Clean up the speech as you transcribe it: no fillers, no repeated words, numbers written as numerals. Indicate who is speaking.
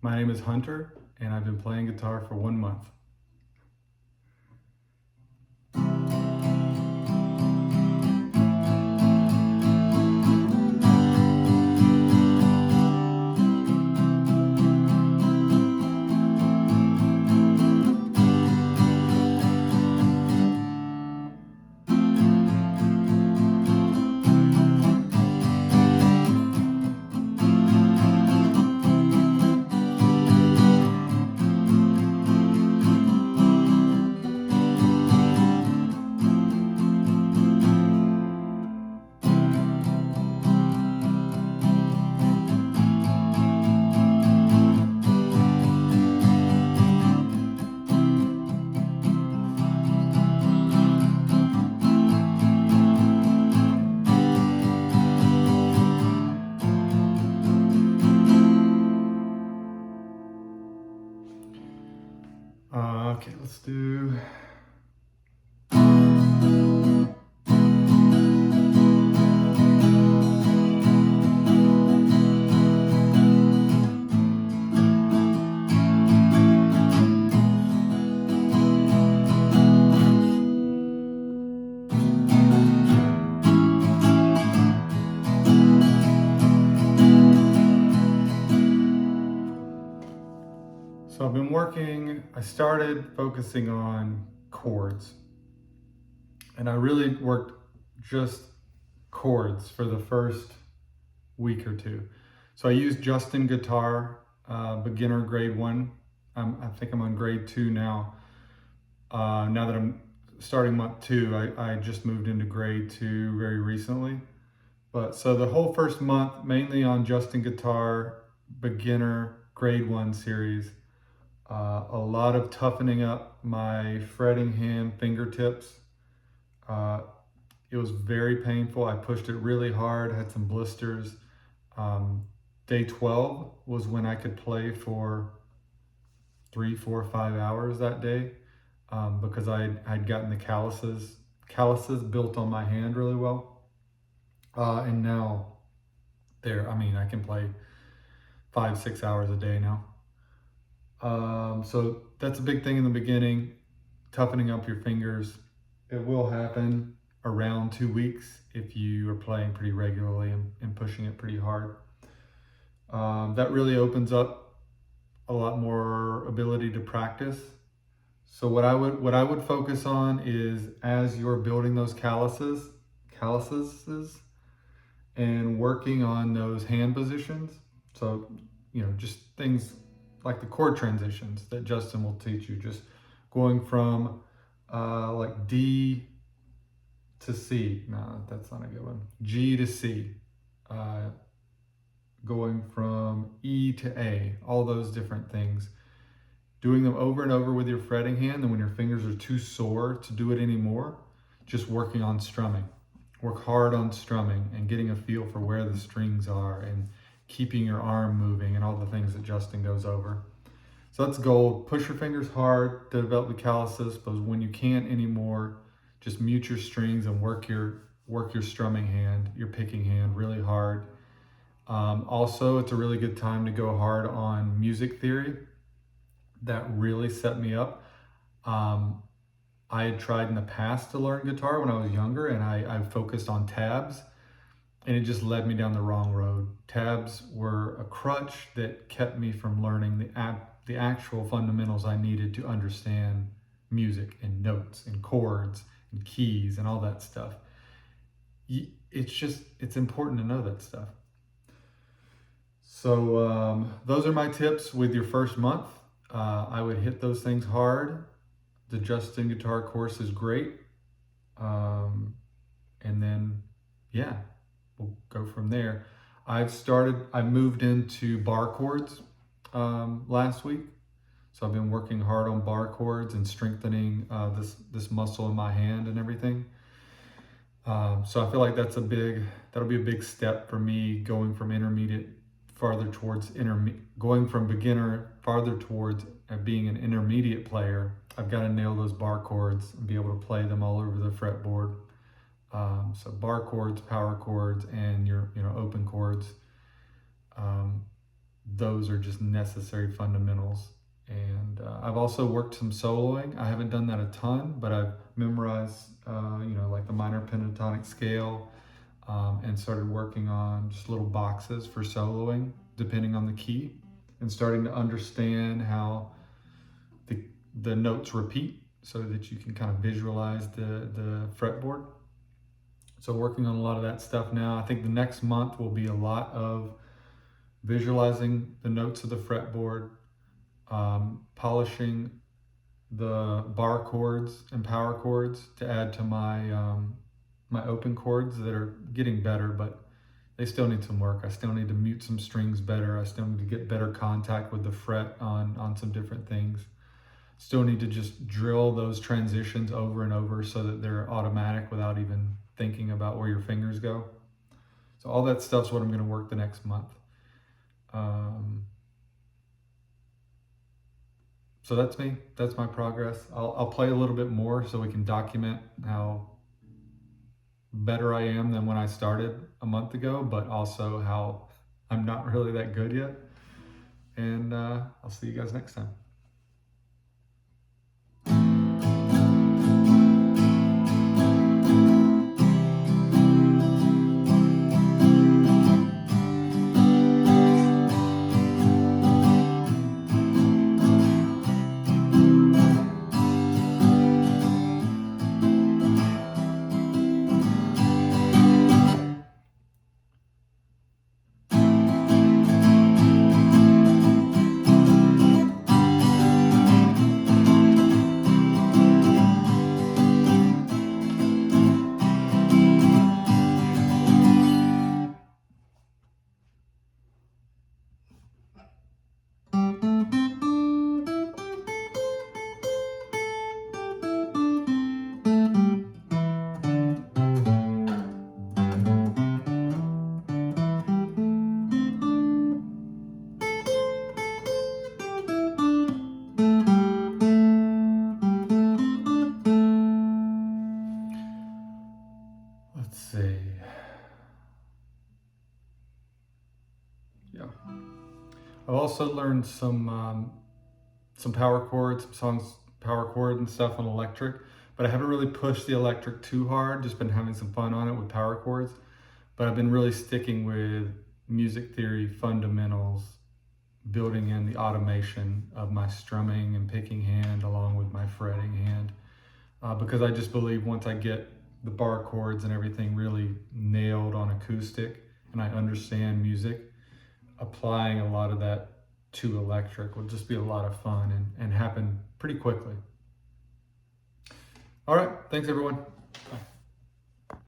Speaker 1: My name is Hunter, and I've been playing guitar for 1 month. Okay, let's do... So I started focusing on chords, and I really worked just chords for the first week or two. So I used Justin Guitar, beginner grade 1. I think I'm on grade 2 now. Now that I'm starting month 2, I just moved into grade 2 very recently. But so the whole first month, mainly on Justin Guitar, beginner grade 1 series. A lot of toughening up my fretting hand fingertips. It was very painful. I pushed it really hard, had some blisters. Day 12 was when I could play for 3, 4, 5 hours that day, because I'd gotten the calluses built on my hand really well. And now I can play 5, 6 hours a day now. So that's a big thing in the beginning, toughening up your fingers. It will happen around 2 weeks if you are playing pretty regularly and pushing it pretty hard. That really opens up a lot more ability to practice. So what I would focus on is, as you're building those calluses and working on those hand positions. So, just things like the chord transitions that Justin will teach you, just going from like D to C. No, that's not a good one. G to C. Going from E to A, all those different things. Doing them over and over with your fretting hand, and when your fingers are too sore to do it anymore, just working on strumming. Work hard on strumming and getting a feel for where the strings are and keeping your arm moving and all the things that Justin goes over. So that's gold. Push your fingers hard to develop the calluses, but when you can't anymore, just mute your strings and work your strumming hand, your picking hand really hard. Also, it's a really good time to go hard on music theory. That really set me up. I had tried in the past to learn guitar when I was younger, and I focused on tabs, and it just led me down the wrong road. Tabs were a crutch that kept me from learning the actual fundamentals I needed to understand music and notes and chords and keys and all that stuff. It's important to know that stuff. So those are my tips with your first month. I would hit those things hard. The Justin Guitar course is great. And then, we'll go from there. I moved into bar chords last week. So I've been working hard on bar chords and strengthening this muscle in my hand and everything. So I feel like that'll be a big step for me, going from beginner farther towards being an intermediate player. I've got to nail those bar chords and be able to play them all over the fretboard. So bar chords, power chords, and your open chords. those are just necessary fundamentals. And I've also worked some soloing. I haven't done that a ton, but I've memorized, like the minor pentatonic scale, and started working on just little boxes for soloing, depending on the key, and starting to understand how the notes repeat so that you can kind of visualize the fretboard. So working on a lot of that stuff now. I think the next month will be a lot of visualizing the notes of the fretboard, polishing the bar chords and power chords to add to my open chords that are getting better, but they still need some work. I still need to mute some strings better. I still need to get better contact with the fret on some different things. Still need to just drill those transitions over and over so that they're automatic without even thinking about where your fingers go. So all that stuff's what I'm going to work the next month. So that's me. That's my progress. I'll play a little bit more so we can document how better I am than when I started a month ago, but also how I'm not really that good yet. And I'll see you guys next time. Let's see. Yeah. I've also learned some power chords, some songs, power chord and stuff on electric, but I haven't really pushed the electric too hard. Just been having some fun on it with power chords. But I've been really sticking with music theory fundamentals, building in the automation of my strumming and picking hand along with my fretting hand, because I just believe once I get the bar chords and everything really nailed on acoustic and I understand music, applying a lot of that to electric will just be a lot of fun and happen pretty quickly. All right, thanks everyone.